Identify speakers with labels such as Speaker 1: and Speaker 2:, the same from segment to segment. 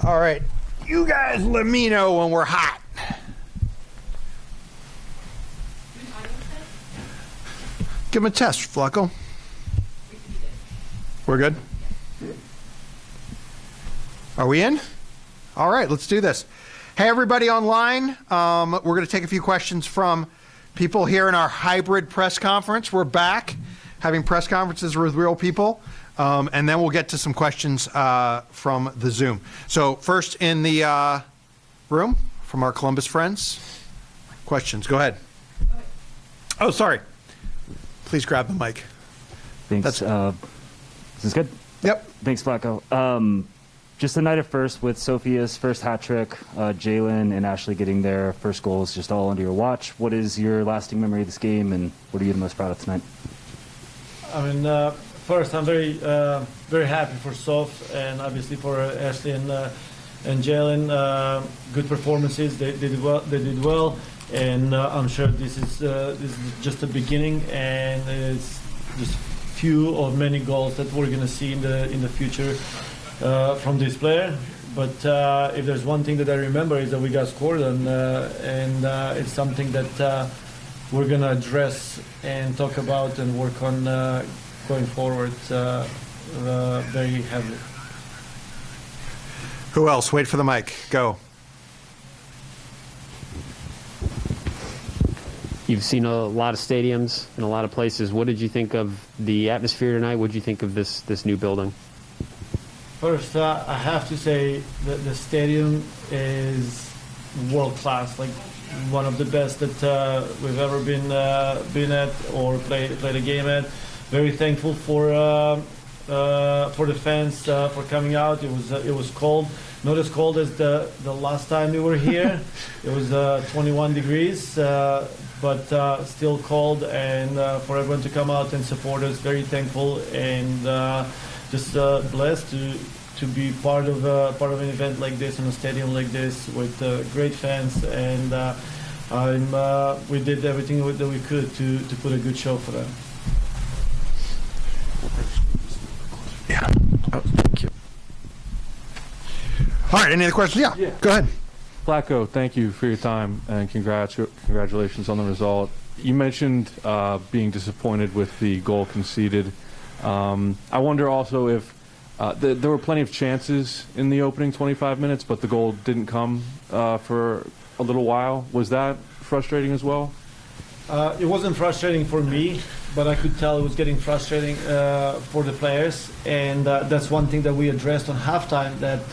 Speaker 1: All right. You guys let me know when we're hot. Give him a test, Flacco. We're good? Are we in? All right, let's do this. Hey, everybody online. We're going to take a few questions from people here in our hybrid press conference. We're back having press conferences with real people. And then we'll get to some questions from the Zoom. So first in the room from our Columbus friends. Questions, go ahead. Oh, sorry. Please grab the mic.
Speaker 2: Thanks. Is this good?
Speaker 1: Yep.
Speaker 2: Thanks, Flacco. Just the night of first with Sophia's first hat trick, Jalen and Ashley getting their first goals just all under your watch. What is your lasting memory of this game, and what are you the most proud of tonight?
Speaker 3: I mean, first, I'm very happy for Soph and obviously for Ashley and Jalen. Good performances. They did well, and I'm sure this is just the beginning, and it's just few of many goals that we're going to see in the future from this player. But if there's one thing that I remember is that we got scored on, and it's something that we're going to address and talk about and work on going forward very heavily.
Speaker 1: Who else? Wait for the mic. Go.
Speaker 4: You've seen a lot of stadiums in a lot of places. What did you think of the atmosphere tonight? What did you think of this new building?
Speaker 3: First, I have to say that the stadium is world class, like one of the best that we've ever been at or played a game at. Very thankful for the fans for coming out. It was cold, not as cold as the last time we were here. It was 21 degrees, but still cold. And for everyone to come out and support us, very thankful and just blessed to be part of an event like this in a stadium like this with great fans. And we did everything that we could to put a good show for them.
Speaker 1: Yeah. Oh, thank you. All right. Any other questions? Yeah. Go ahead.
Speaker 5: Flacco, thank you for your time and congratulations on the result. You mentioned being disappointed with the goal conceded. I wonder also if there were plenty of chances in the opening 25 minutes, but the goal didn't come for a little while. Was that frustrating as well?
Speaker 3: It wasn't frustrating for me, but I could tell it was getting frustrating for the players. And that's one thing that we addressed on halftime, that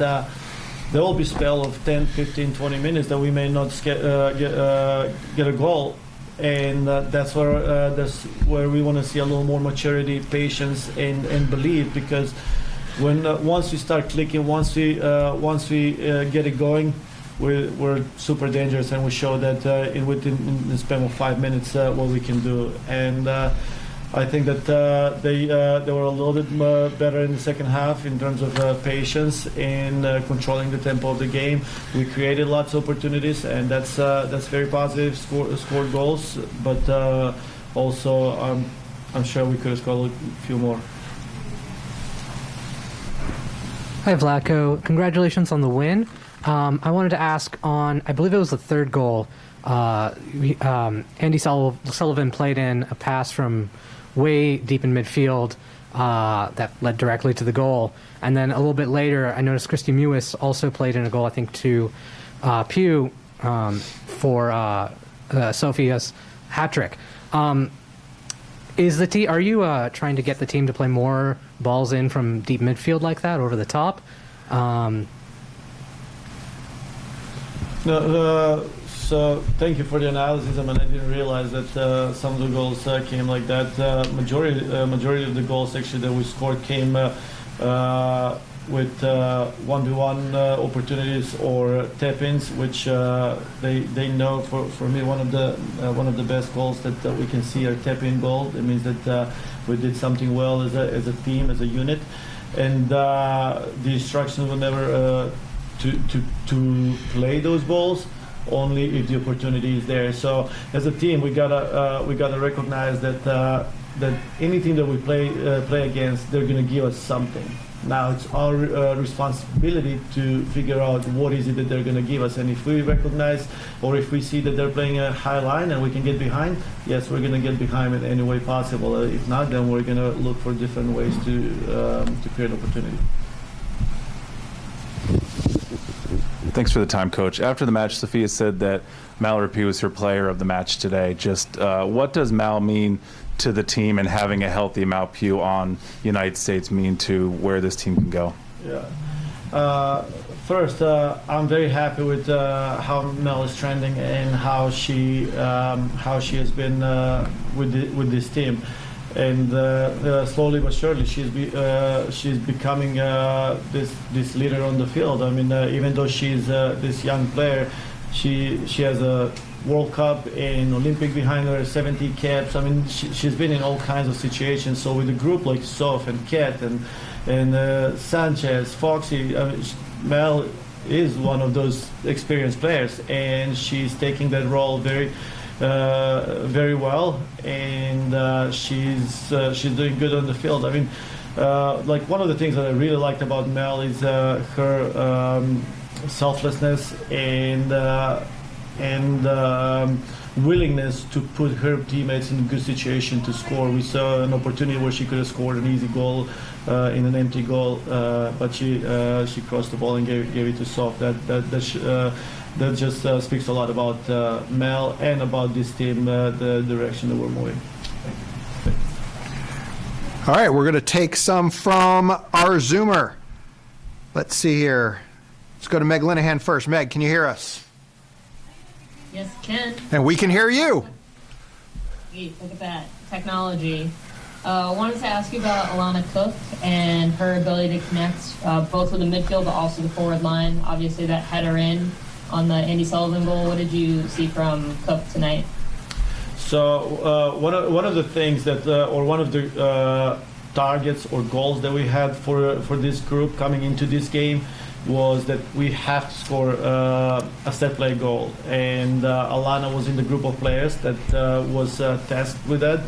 Speaker 3: there will be a spell of 10, 15, 20 minutes that we may not get a goal. And that's where we want to see a little more maturity, patience, and belief. Because once we start clicking, once we get it going, we're super dangerous, and we show that in the span of 5 minutes what we can do. And I think that they were a little bit better in the second half in terms of patience and controlling the tempo of the game. We created lots of opportunities, and that's very positive. Scored goals, but also I'm sure we could have scored a few more.
Speaker 6: Hi, Vlatko. Congratulations on the win. I wanted to ask on, I believe it was the third goal, Andy Sullivan played in a pass from way deep in midfield that led directly to the goal. And then a little bit later, I noticed Christy Mewis also played in a goal, I think, to Pugh for Sophia's hat trick. Are you trying to get the team to play more balls in from deep midfield like that, over the top?
Speaker 3: So thank you for the analysis. I mean, I didn't realize that some of the goals came like that. Majority of the goals actually that we scored came with 1v1 opportunities or tap-ins, which they know. For me, one of the best goals that we can see are tap-in goal. It means that we did something well as a team, as a unit, and the instructions were never to play those balls only if the opportunity is there. So as a team, we gotta recognize that any team that we play against, they're gonna give us something. Now it's our responsibility to figure out what is it that they're going to give us. And if we recognize or if we see that they're playing a high line and we can get behind, yes, we're going to get behind in any way possible. If not, then we're going to look for different ways to create opportunity.
Speaker 7: Thanks for the time, Coach. After the match, Sophia said that Mallory Pugh was her player of the match today. Just what does Mal mean to the team, and having a healthy Mal Pugh on United States mean to where this team can go?
Speaker 3: Yeah. First, I'm very happy with how Mel is trending and how she has been with this team. And slowly but surely, she's becoming this leader on the field. I mean, even though she's this young player, she has a World Cup and Olympic behind her, 70 caps. I mean, she's been in all kinds of situations. So with a group like Soph and Kat and Sanchez, Foxy, I mean, Mel is one of those experienced players, and she's taking that role very well, and she's doing good on the field. I mean, like one of the things that I really liked about Mel is her selflessness and willingness to put her teammates in a good situation to score. We saw an opportunity where she could have scored an easy goal in an empty goal, but she crossed the ball and gave it to Soph. That just speaks a lot about Mel and about this team, the direction that we're moving.
Speaker 1: All right, we're going to take some from our Zoomer. Let's see here. Let's go to Meg Linehan first. Meg, can you hear us?
Speaker 8: Yes, Ken.
Speaker 1: And we can hear you.
Speaker 8: Sweet, look at that. Technology. Wanted to ask you about Alana Cook and her ability to connect both with the midfield but also the forward line. Obviously, that header in on the Andy Sullivan goal. What did you see from Cook tonight?
Speaker 3: So one of the things that, or one of the targets or goals that we had for this group coming into this game was that we have to score a set play goal, and Alana was in the group of players that was tasked with that,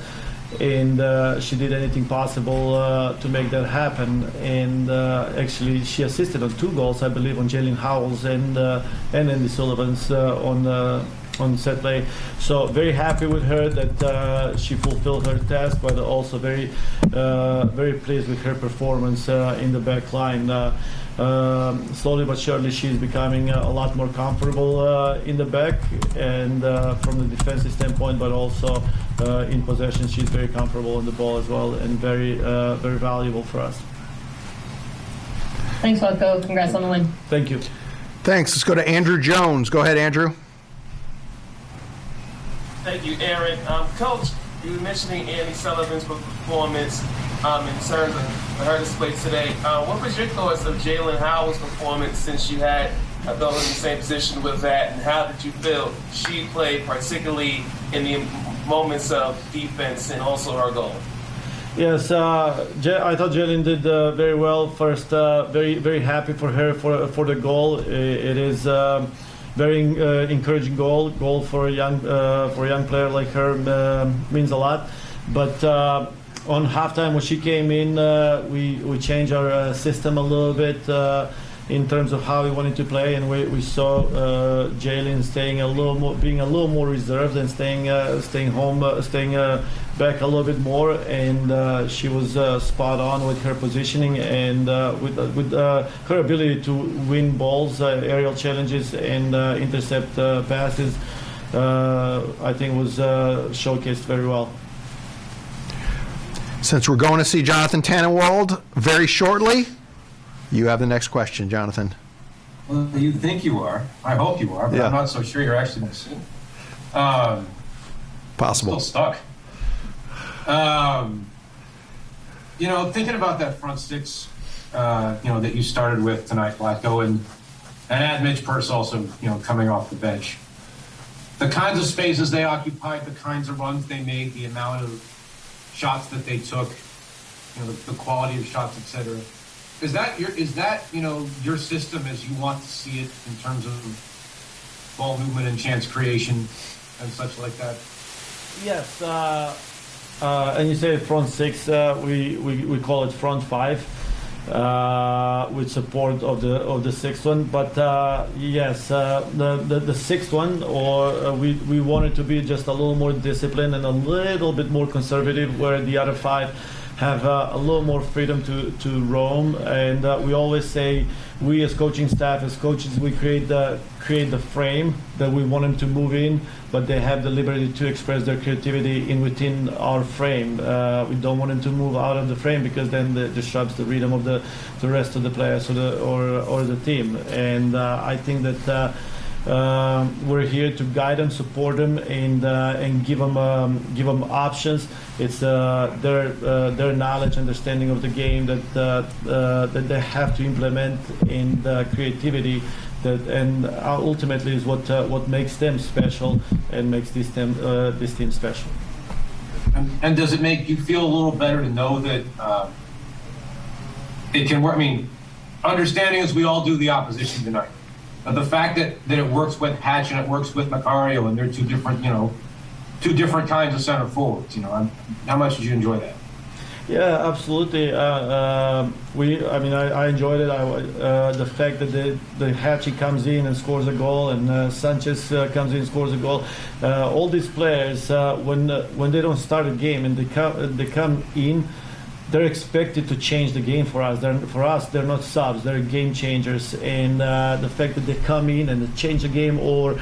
Speaker 3: and she did anything possible to make that happen. And actually, she assisted on 2 goals, I believe, on Jalen Howell's and Andy Sullivan's on set play. So very happy with her that she fulfilled her task, but also very pleased with her performance in the back line. Slowly but surely, she's becoming a lot more comfortable in the back, and from the defensive standpoint, but also in possession, she's very comfortable on the ball as well, and very valuable for us.
Speaker 8: Thanks, Watko. Congrats on the win.
Speaker 3: Thank you.
Speaker 1: Thanks. Let's go to Andrew Jones. Go ahead, Andrew.
Speaker 9: Thank you, Aaron. Coach, you were mentioning Andy Sullivan's performance in terms of her display today. What was your thoughts of Jalen Howell's performance, since you had those in the same position with that, and how did you feel she played, particularly in the moments of defense and also her goal?
Speaker 3: Yes, I thought Jalen did very well. First, very happy for her for the goal. It is very encouraging goal for a young player like her, means a lot. But on halftime, when she came in, we changed our system a little bit in terms of how we wanted to play, and we saw Jalen being a little more reserved and staying back a little bit more, and she was spot on with her positioning and with her ability to win balls, aerial challenges, and intercept passes. I think was showcased very well.
Speaker 1: Since we're going to see Jonathan Tannenwald very shortly, you have the next question, Jonathan.
Speaker 10: Well, you think you are. I hope you are, but
Speaker 1: yeah.
Speaker 10: I'm not so sure you're actually going to see.
Speaker 1: Possible.
Speaker 10: I'm still stuck. Thinking about that front six, that you started with tonight, Vlatko, and add Mitch Purse also, coming off the bench. The kinds of spaces they occupied, the kinds of runs they made, the amount of shots that they took, the quality of shots, etc. Is that your system as you want to see it in terms of ball movement and chance creation and such like that?
Speaker 3: Yes, and you say front six, we call it front five. with support of the sixth one. But yes, the sixth one, or we wanted to be just a little more disciplined and a little bit more conservative, where the other five have a little more freedom to roam. And we always say, we as coaching staff, as coaches, we create the frame that we want them to move in, but they have the liberty to express their creativity within our frame. We don't want them to move out of the frame, because then that disrupts the rhythm of the rest of the players or the team. And I think that we're here to guide them, support them, and give them options. It's their knowledge, understanding of the game that they have to implement, in the creativity and ultimately is what makes them special and makes this team special.
Speaker 10: And does it make you feel a little better to know that it can work? I mean, understanding as we all do the opposition tonight, the fact that it works with Hatch and it works with Macario, and they're two different kinds of center forwards. How much did you enjoy that?
Speaker 3: Yeah, absolutely. I enjoyed it. The fact that the Hatchie comes in and scores a goal, and Sanchez comes in and scores a goal. All these players, when they don't start a game and they come in, they're expected to change the game for us. They're not subs. They're game changers. And the fact that they come in and they change the game, or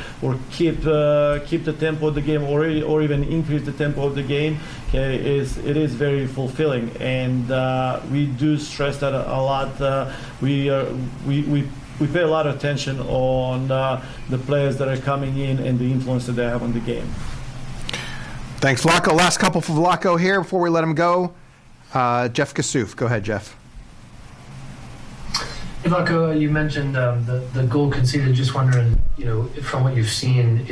Speaker 3: keep the tempo of the game, or even increase the tempo of the game, it is very fulfilling. And we do stress that a lot. We pay a lot of attention on the players that are coming in and the influence that they have on the game.
Speaker 1: Thanks, Vlaco. Last couple for Vlaco here before we let him go. Jeff Kassouf. Go ahead, Jeff.
Speaker 11: Hey, Vlaco, you mentioned the goal conceded. Just wondering, from what you've seen,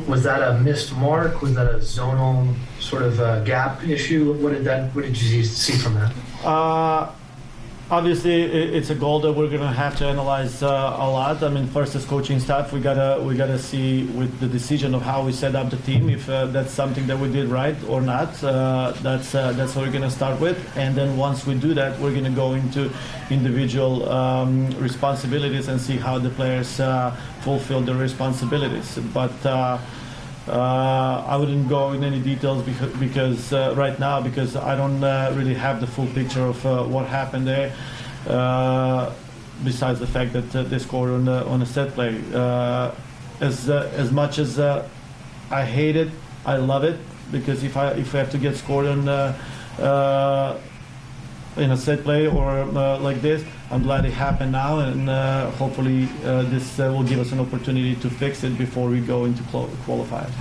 Speaker 11: was that a missed mark? Was that a zonal sort of gap issue? What did you see from that?
Speaker 3: Obviously, it's a goal that we're going to have to analyze a lot. I mean, first as coaching staff, we gotta see with the decision of how we set up the team, if that's something that we did right or not. That's what we're going to start with, and then once we do that, we're going to go into individual responsibilities and see how the players fulfill their responsibilities. But I wouldn't go in any details because right now, because I don't really have the full picture of what happened there. Besides the fact that they scored on a set play, as much as I hate it, I love it, because if I have to get scored on in a set play or like this, I'm glad it happened now, and hopefully this will give us an opportunity to fix it before we go into qualifiers.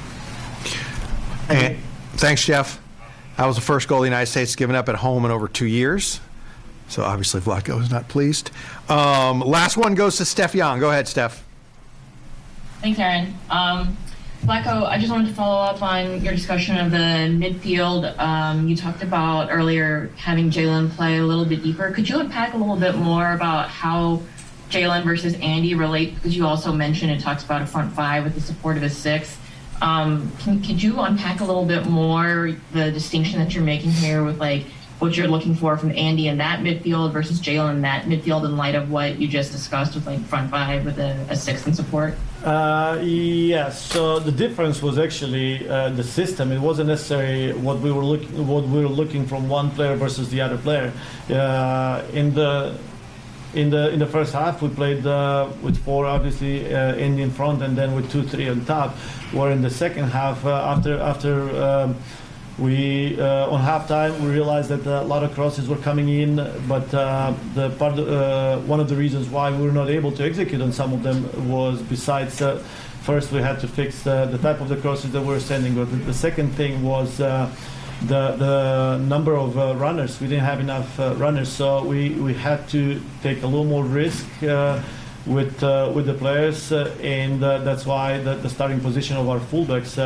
Speaker 1: And thanks, Jeff. That was the first goal the United States given up at home in over 2 years. So obviously Vlaco is not pleased. Last one goes to Steph Young. Go ahead, Steph.
Speaker 8: Thanks, Aaron. Vlaco, I just wanted to follow up on your discussion of the midfield. You talked about earlier having Jalen play a little bit deeper. Could you unpack a little bit more about how Jalen versus Andy relate? Because you also mentioned it talks about a front five with the support of a six. Could you unpack a little bit more the distinction that you're making here with what you're looking for from Andy in that midfield versus Jalen in that midfield, in light of what you just discussed with front five with a six in support?
Speaker 3: Yes. So the difference was actually the system. It wasn't necessarily what we were looking from one player versus the other player. In the first half, we played with four, obviously, Andy in front, and then with 2-3 on top. Where in the second half, after we on halftime, we realized that a lot of crosses were coming in, but one of the reasons why we were not able to execute on some of them was, besides first we had to fix the type of the crosses that we were sending, but the second thing was the number of runners. We didn't have enough runners, so we had to take a little more risk with the players, and that's why the starting position of our fullbacks,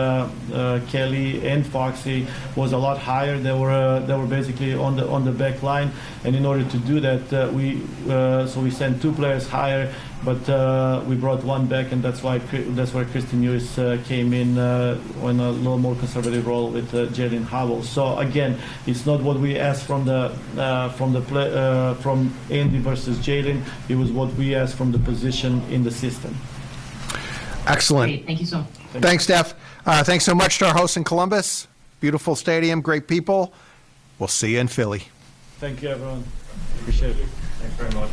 Speaker 3: Kelly and Foxy, was a lot higher. They were basically on the back line, and in order to do that, we sent two players higher, but we brought one back, and that's where Christian Lewis came in on a little more conservative role with Jalen Howell. So again, it's not what we asked from Andy versus Jalen. It was what we asked from the position in the system.
Speaker 1: Excellent.
Speaker 8: Great. Thank you so much.
Speaker 1: Thanks, Steph. Thanks so much to our hosts in Columbus. Beautiful stadium, great people. We'll see you in Philly.
Speaker 3: Thank you, everyone. Appreciate it.
Speaker 9: Thanks very much.